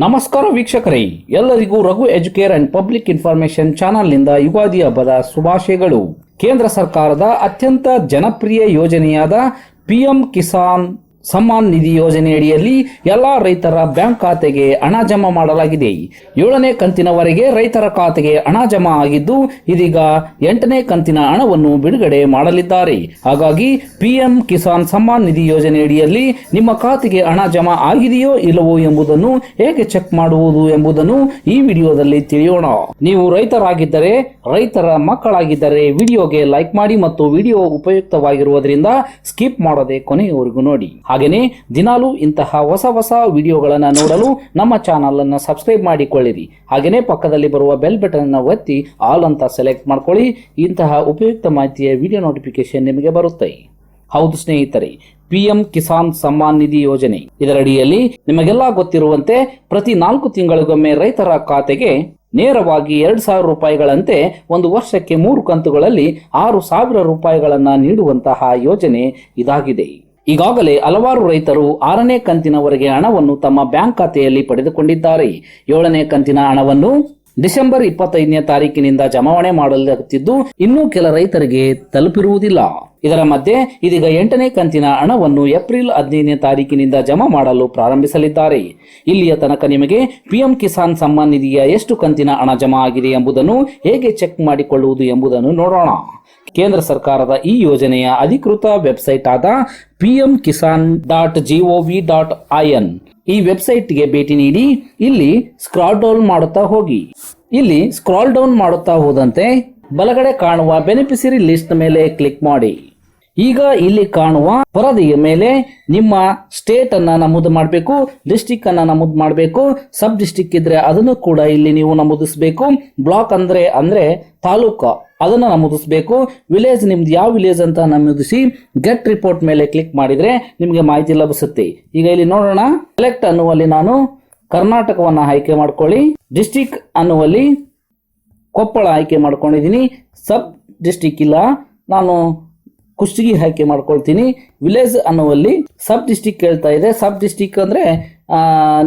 ನಮಸ್ಕಾರ ವೀಕ್ಷಕರೇ, ಎಲ್ಲರಿಗೂ Raghu Educare and public information ಚಾನೆಲ್ನಿಂದ ಯುಗಾದಿ ಹಬ್ಬದ ಶುಭಾಶಯಗಳು. ಕೇಂದ್ರ ಸರ್ಕಾರದ ಅತ್ಯಂತ ಜನಪ್ರಿಯ ಯೋಜನೆಯಾದ ಪಿಎಂ ಕಿಸಾನ್ ಸಮ್ಮಾನ್ ನಿಧಿ ಯೋಜನೆಯಡಿಯಲ್ಲಿ ಎಲ್ಲಾ ರೈತರ ಬ್ಯಾಂಕ್ ಖಾತೆಗೆ ಹಣ ಜಮಾ ಮಾಡಲಾಗಿದೆ. 7ನೇ ಕಂತಿನವರೆಗೆ ರೈತರ ಖಾತೆಗೆ ಹಣ ಜಮಾ ಆಗಿದ್ದು, ಇದೀಗ 8ನೇ ಕಂತಿನ ಹಣವನ್ನು ಬಿಡುಗಡೆ ಮಾಡಲಿದ್ದಾರೆ. ಹಾಗಾಗಿ ಪಿಎಂ ಕಿಸಾನ್ ಸಮ್ಮಾನ್ ನಿಧಿ ಯೋಜನೆಯಡಿಯಲ್ಲಿ ನಿಮ್ಮ ಖಾತೆಗೆ ಹಣ ಜಮಾ ಆಗಿದೆಯೋ ಇಲ್ಲವೋ ಎಂಬುದನ್ನು ಹೇಗೆ ಚೆಕ್ ಮಾಡುವುದು ಎಂಬುದನ್ನು ಈ ವಿಡಿಯೋದಲ್ಲಿ ತಿಳಿಯೋಣ. ನೀವು ರೈತರಾಗಿದ್ದರೆ, ರೈತರ ಮಕ್ಕಳಾಗಿದ್ದರೆ ವಿಡಿಯೋಗೆ ಲೈಕ್ ಮಾಡಿ ಮತ್ತು ವಿಡಿಯೋ ಉಪಯುಕ್ತವಾಗಿರುವುದರಿಂದ ಸ್ಕಿಪ್ ಮಾಡದೆ ಕೊನೆಯವರೆಗೂ ನೋಡಿ. ಹಾಗೆಯೇ ದಿನಾಲೂ ಇಂತಹ ಹೊಸ ವಿಡಿಯೋಗಳನ್ನು ನೋಡಲು ನಮ್ಮ ಚಾನಲ್ ಅನ್ನು ಸಬ್ಸ್ಕ್ರೈಬ್ ಮಾಡಿಕೊಳ್ಳಿರಿ. ಹಾಗೆಯೇ ಪಕ್ಕದಲ್ಲಿ ಬರುವ ಬೆಲ್ ಬಟನ್ ಅನ್ನು ಒತ್ತಿ ಆಲ್ ಅಂತ ಸೆಲೆಕ್ಟ್ ಮಾಡ್ಕೊಳ್ಳಿ. ಇಂತಹ ಉಪಯುಕ್ತ ಮಾಹಿತಿಯ ವಿಡಿಯೋ ನೋಟಿಫಿಕೇಶನ್ ನಿಮಗೆ ಬರುತ್ತೆ. ಹೌದು ಸ್ನೇಹಿತರೆ, ಪಿಎಂ ಕಿಸಾನ್ ಸಮ್ಮಾನ್ ನಿಧಿ ಯೋಜನೆ ಇದರಡಿಯಲ್ಲಿ ನಿಮಗೆಲ್ಲ ಗೊತ್ತಿರುವಂತೆ ಪ್ರತಿ 4 ತಿಂಗಳಿಗೊಮ್ಮೆ ರೈತರ ಖಾತೆಗೆ ನೇರವಾಗಿ 2,000 ರೂಪಾಯಿಗಳಂತೆ ಒಂದು ವರ್ಷಕ್ಕೆ 3 ಕಂತುಗಳಲ್ಲಿ 6,000 ರೂಪಾಯಿಗಳನ್ನ ನೀಡುವಂತಹ ಯೋಜನೆ ಇದಾಗಿದೆ. ಈಗಾಗಲೇ ಹಲವಾರು ರೈತರು 6ನೇ ಕಂತಿನವರೆಗೆ ಹಣವನ್ನು ತಮ್ಮ ಬ್ಯಾಂಕ್ ಖಾತೆಯಲ್ಲಿ ಪಡೆದುಕೊಂಡಿದ್ದಾರೆ. 7ನೇ ಕಂತಿನ ಹಣವನ್ನು ಡಿಸೆಂಬರ್ 25ನೇ ತಾರೀಕಿನಿಂದ ಜಮಾವಣೆ ಮಾಡಲಾಗುತ್ತಿದ್ದು, ಇನ್ನೂ ಕೆಲ ರೈತರಿಗೆ ತಲುಪಿರುವುದಿಲ್ಲ. ಇದರ ಮಧ್ಯೆ ಇದೀಗ 8ನೇ ಕಂತಿನ ಹಣವನ್ನು ಏಪ್ರಿಲ್ 15ನೇ ತಾರೀಕಿನಿಂದ ಜಮಾ ಮಾಡಲು ಪ್ರಾರಂಭಿಸಲಿದ್ದಾರೆ. ಇಲ್ಲಿಯ ತನಕ ನಿಮಗೆ ಪಿಎಂ ಕಿಸಾನ್ ಸಮ್ಮಾನ್ ನಿಧಿಯ ಎಷ್ಟು ಕಂತಿನ ಹಣ ಜಮಾ ಆಗಿದೆ ಎಂಬುದನ್ನು ಹೇಗೆ ಚೆಕ್ ಮಾಡಿಕೊಳ್ಳುವುದು ಎಂಬುದನ್ನು ನೋಡೋಣ. ಕೇಂದ್ರ ಸರ್ಕಾರದ ಈ ಯೋಜನೆಯ ಅಧಿಕೃತ ವೆಬ್ಸೈಟ್ ಆದ pmkisan.gov.in ಈ ವೆಬ್ಸೈಟ್ಗೆ ಭೇಟಿ ನೀಡಿ ಇಲ್ಲಿ ಸ್ಕ್ರಾಲ್ ಡೌನ್ ಮಾಡುತ್ತಾ ಹೋಗಿ. ಇಲ್ಲಿ ಸ್ಕ್ರಾಲ್ ಡೌನ್ ಮಾಡುತ್ತಾ ಹೋದಂತೆ ಬಲಗಡೆ ಕಾಣುವ ಬೆನಿಫಿಷರಿ ಲಿಸ್ಟ್ ಮೇಲೆ ಕ್ಲಿಕ್ ಮಾಡಿ. ಈಗ ಇಲ್ಲಿ ಕಾಣುವ ವರದಿಯ ಮೇಲೆ ನಿಮ್ಮ ಸ್ಟೇಟ್ ಅನ್ನ ನಮೂದು ಮಾಡಬೇಕು, ಡಿಸ್ಟಿಕ್ ಅನ್ನ ನಮೂದು ಮಾಡಬೇಕು, ಸಬ್ ಡಿಸ್ಟಿಕ್ ಇದ್ರೆ ಅದನ್ನು ಕೂಡ ಇಲ್ಲಿ ನೀವು ನಮೂದಿಸಬೇಕು. ಬ್ಲಾಕ್ ಅಂದ್ರೆ ತಾಲೂಕು ಅದನ್ನು ನಮೂದಿಸಬೇಕು. ವಿಲೇಜ್ ನಿಮ್ದು ಯಾವ ವಿಲೇಜ್ ಅಂತ ನಮೂದಿಸಿ ಗೆಟ್ ರಿಪೋರ್ಟ್ ಮೇಲೆ ಕ್ಲಿಕ್ ಮಾಡಿದ್ರೆ ನಿಮಗೆ ಮಾಹಿತಿ ಲಭಿಸುತ್ತೆ. ಈಗ ಇಲ್ಲಿ ನೋಡೋಣ. ಸೆಲೆಕ್ಟ್ ಅನ್ನುವಲ್ಲಿ ನಾನು ಕರ್ನಾಟಕವನ್ನ ಆಯ್ಕೆ ಮಾಡ್ಕೊಳ್ಳಿ. ಡಿಸ್ಟಿಕ್ ಅನ್ನುವಲ್ಲಿ ಕೊಪ್ಪಳ ಆಯ್ಕೆ ಮಾಡ್ಕೊಂಡಿದ್ದೀನಿ. ಸಬ್ ಡಿಸ್ಟಿಕ್ ಇಲ್ಲ, ನಾನು ಕುಷ್ಟಗಿ ಆಯ್ಕೆ ಮಾಡ್ಕೊಳ್ತೀನಿ. ವಿಲೇಜ್ ಅನ್ನುವಲ್ಲಿ ಸಬ್ ಡಿಸ್ಟಿಕ್ ಕೇಳ್ತಾ ಇದೆ. ಸಬ್ ಡಿಸ್ಟಿಕ್ ಅಂದ್ರೆ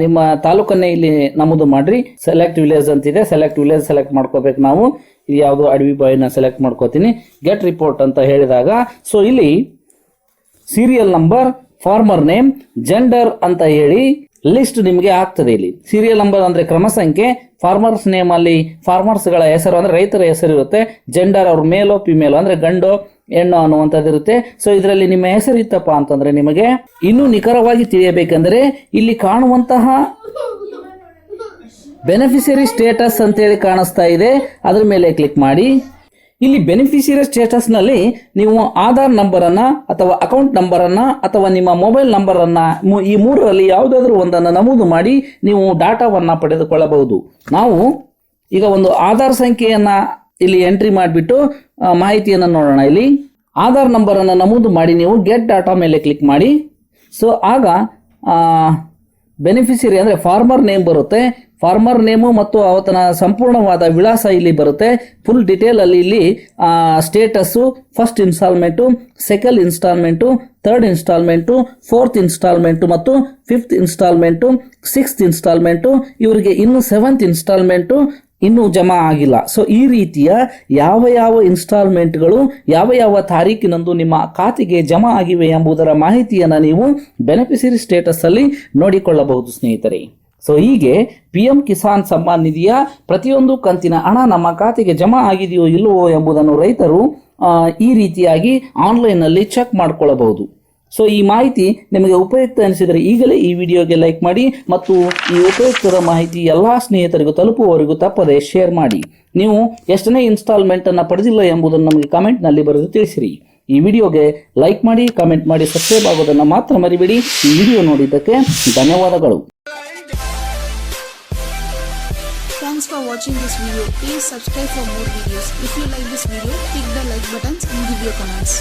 ನಿಮ್ಮ ತಾಲೂಕನ್ನೇ ಇಲ್ಲಿ ನಮೂದು ಮಾಡ್ರಿ. ಸೆಲೆಕ್ಟ್ ವಿಲೇಜ್ ಅಂತಿದೆ, ಸೆಲೆಕ್ಟ್ ವಿಲೇಜ್ ಸೆಲೆಕ್ಟ್ ಮಾಡ್ಕೋಬೇಕು. ನಾವು ಇದು ಯಾವುದು ಅಡವಿ ಬಾಯಿನ ಸೆಲೆಕ್ಟ್ ಮಾಡ್ಕೋತೀನಿ. ಗೆಟ್ ರಿಪೋರ್ಟ್ ಅಂತ ಹೇಳಿದಾಗ ಸೊ ಇಲ್ಲಿ serial number, farmer name, gender ಅಂತ ಹೇಳಿ ಲಿಸ್ಟ್ ನಿಮಗೆ ಆಗ್ತದೆ. ಇಲ್ಲಿ ಸೀರಿಯಲ್ ನಂಬರ್ ಅಂದ್ರೆ ಕ್ರಮ ಸಂಖ್ಯೆ, ಫಾರ್ಮರ್ಸ್ ನೇಮ್ ಅಲ್ಲಿ ಫಾರ್ಮರ್ಸ್ ಗಳ ಹೆಸರು ಅಂದ್ರೆ ರೈತರ ಹೆಸರು ಇರುತ್ತೆ. ಜೆಂಡರ್ ಅವ್ರ ಮೇಲೋ ಫಿಮೇಲೋ ಅಂದ್ರೆ ಗಂಡೋ ಹೆಣ್ಣು ಅನ್ನುವಂಥದ್ದು ಇರುತ್ತೆ. ಸೊ ಇದರಲ್ಲಿ ನಿಮ್ಮ ಹೆಸರು ಇತ್ತಪ್ಪ ಅಂತಂದ್ರೆ ನಿಮಗೆ ಇನ್ನೂ ನಿಖರವಾಗಿ ತಿಳಿಯಬೇಕೆಂದರೆ ಇಲ್ಲಿ ಕಾಣುವಂತಹ ಬೆನಿಫಿಷರಿ ಸ್ಟೇಟಸ್ ಅಂತೇಳಿ ಕಾಣಿಸ್ತಾ ಇದೆ, ಅದ್ರ ಮೇಲೆ ಕ್ಲಿಕ್ ಮಾಡಿ. ಇಲ್ಲಿ ಬೆನಿಫಿಷಿಯರಿ ಸ್ಟೇಟಸ್ ನಲ್ಲಿ ನೀವು ಆಧಾರ್ ನಂಬರ್ ಅನ್ನ ಅಥವಾ ಅಕೌಂಟ್ ನಂಬರ್ ಅನ್ನ ಅಥವಾ ನಿಮ್ಮ ಮೊಬೈಲ್ ನಂಬರ್ ಅನ್ನ ಈ 3ರಲ್ಲಿ ಯಾವುದಾದ್ರೂ ಒಂದನ್ನು ನಮೂದು ಮಾಡಿ ನೀವು ಡಾಟಾವನ್ನ ಪಡೆದುಕೊಳ್ಳಬಹುದು. ನಾವು ಈಗ ಒಂದು ಆಧಾರ್ ಸಂಖ್ಯೆಯನ್ನ ಇಲ್ಲಿ ಎಂಟ್ರಿ ಮಾಡಿಬಿಟ್ಟು ಮಾಹಿತಿಯನ್ನು ನೋಡೋಣ. ಇಲ್ಲಿ ಆಧಾರ್ ನಂಬರ್ ಅನ್ನು ನಮೂದು ಮಾಡಿ ನೀವು ಗೆಟ್ ಡಾಟಾ ಮೇಲೆ ಕ್ಲಿಕ್ ಮಾಡಿ. ಸೊ ಆಗ ಬೆನಿಫಿಷಿಯರಿ ಅಂದ್ರೆ ಫಾರ್ಮರ್ ನೇಮ್ ಬರುತ್ತೆ. ಫಾರ್ಮರ್ ನೇಮು ಮತ್ತು ಅವತನ ಸಂಪೂರ್ಣವಾದ ವಿಳಾಸ ಇಲ್ಲಿ ಬರುತ್ತೆ. ಫುಲ್ ಡಿಟೇಲ್ ಅಲ್ಲಿ ಇಲ್ಲಿ status, first instalment, second instalment, third instalment, 4th instalment ಮತ್ತು 5th ಇನ್ಸ್ಟಾಲ್ಮೆಂಟು, 6th ಇನ್ಸ್ಟಾಲ್ಮೆಂಟು, ಇವರಿಗೆ ಇನ್ನು 7th ಇನ್ಸ್ಟಾಲ್ಮೆಂಟು ಇನ್ನೂ ಜಮಾ ಆಗಿಲ್ಲ. ಸೊ ಈ ರೀತಿಯ ಯಾವ ಇನ್ಸ್ಟಾಲ್ಮೆಂಟ್ಗಳು ಯಾವ ತಾರೀಕಿನಂದು ನಿಮ್ಮ ಖಾತೆಗೆ ಜಮಾ ಆಗಿವೆ ಎಂಬುದರ ಮಾಹಿತಿಯನ್ನು ನೀವು ಬೆನಿಫಿಷರಿ ಸ್ಟೇಟಸ್ ಅಲ್ಲಿ ನೋಡಿಕೊಳ್ಳಬಹುದು ಸ್ನೇಹಿತರೆ. ಸೊ ಹೀಗೆ ಪಿಎಂ ಕಿಸಾನ್ ಸಮ್ಮಾನ್ ನಿಧಿಯ ಪ್ರತಿಯೊಂದು ಕಂತಿನ ಹಣ ನಮ್ಮ ಖಾತೆಗೆ ಜಮಾ ಆಗಿದೆಯೋ ಇಲ್ಲವೋ ಎಂಬುದನ್ನು ರೈತರು ಈ ರೀತಿಯಾಗಿ ಆನ್ಲೈನ್ ನಲ್ಲಿ ಚೆಕ್ ಮಾಡಿಕೊಳ್ಳಬಹುದು. ಸೊ ಈ ಮಾಹಿತಿ ನಿಮಗೆ ಉಪಯುಕ್ತ ಅನಿಸಿದರೆ ಈಗಲೇ ಈ ವಿಡಿಯೋಗೆ ಲೈಕ್ ಮಾಡಿ ಮತ್ತು ಈ ಉಪಯುಕ್ತದ ಮಾಹಿತಿ ಎಲ್ಲಾ ಸ್ನೇಹಿತರಿಗೂ ತಲುಪುವವರೆಗೂ ತಪ್ಪದೆ ಶೇರ್ ಮಾಡಿ. ನೀವು ಎಷ್ಟನೇ ಇನ್ಸ್ಟಾಲ್ಮೆಂಟ್ ಅನ್ನ ಪಡೆದಿಲ್ಲ ಎಂಬುದನ್ನು ನಮಗೆ ಕಮೆಂಟ್ ನಲ್ಲಿ ಬರೆದು ತಿಳಿಸಿರಿ. ಈ ವಿಡಿಯೋಗೆ ಲೈಕ್ ಮಾಡಿ, ಕಮೆಂಟ್ ಮಾಡಿ, ಸಬ್ಸ್ಕ್ರೈಬ್ ಆಗೋದನ್ನು ಮಾತ್ರ ಮರಿಬೇಡಿ. ಈ ವಿಡಿಯೋ ನೋಡಿದ್ದಕ್ಕೆ ಧನ್ಯವಾದಗಳು. Thanks for watching this video. Please subscribe for more videos. If you like this video, click the like buttons and give your comments.